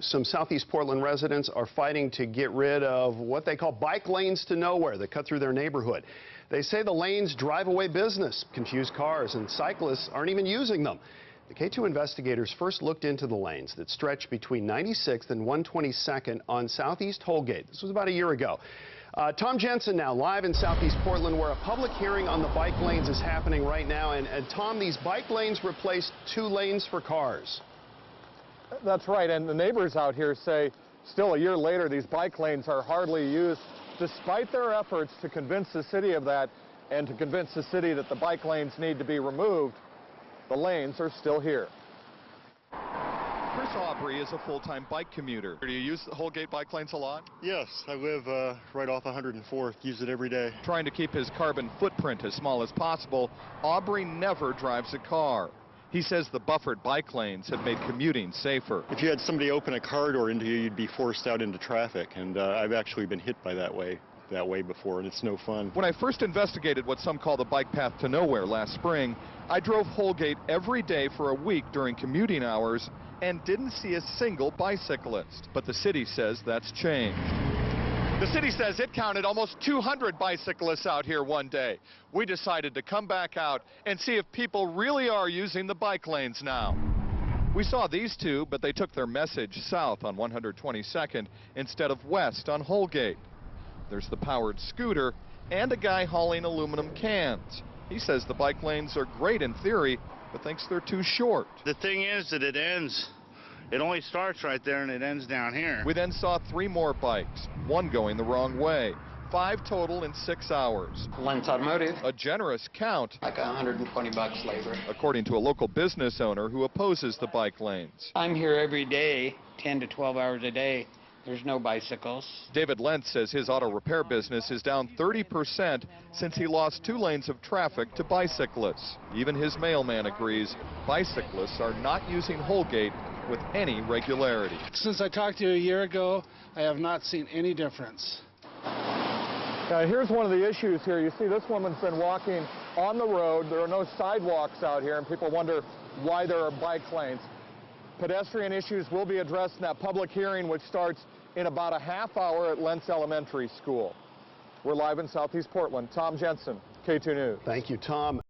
News. Some Southeast Portland residents are fighting to get rid of what they call bike lanes to nowhere that cut through their neighborhood. They say the lanes drive away business, confuse cars, and cyclists aren't even using them. The K2 investigators first looked into the lanes that stretch between 96th and 122nd on Southeast Holgate. This was about a year ago. Tom Jensen now live in Southeast Portland, where a public hearing on the bike lanes is happening right now. And Tom, these bike lanes replaced 2 lanes for cars. That's right, and the neighbors out here say still a year later these bike lanes are hardly used, despite their efforts to convince the city of that and to convince the city that the bike lanes need to be removed. The lanes are still here. Chris Aubrey is a full-time bike commuter. Do you use the Holgate bike lanes a lot? Yes, I live right off 104th, use it every day. Trying to keep his carbon footprint as small as possible, Aubrey never drives a car. He says the buffered bike lanes have made commuting safer. If you had somebody open a car door into you, you'd be forced out into traffic, and I've actually been hit by that way before, and it's no fun. When I first investigated what some call the bike path to nowhere last spring, I drove Holgate every day for a week during commuting hours and didn't see a single bicyclist. But the city says that's changed. The city says it counted almost 200 bicyclists out here one day. We decided to come back out and see if people really are using the bike lanes now. We saw these two, but they took their message south on 122nd instead of west on Holgate. There's the powered scooter and a guy hauling aluminum cans. He says the bike lanes are great in theory, but thinks they're too short. The thing is that it ends. It only starts right there and it ends down here. We then saw 3 more bikes, one going the wrong way. 5 total in 6 hours. Lens Automotive. A generous count. Like $120 labor. According to a local business owner who opposes the bike lanes. I'm here every day, 10 to 12 hours a day. There's no bicycles. David Lentz says his auto repair business is down 30% since he lost 2 lanes of traffic to bicyclists. Even his mailman agrees bicyclists are not using Holgate with any regularity. Since I talked to you a year ago, I have not seen any difference. Now here's one of the issues here. You see this woman's been walking on the road. There are no sidewalks out here, and people wonder why there are bike lanes. Pedestrian issues will be addressed in that public hearing, which starts in about a half hour at Lentz Elementary School. We're live in Southeast Portland. Tom Jensen, K2 News. Thank you, Tom.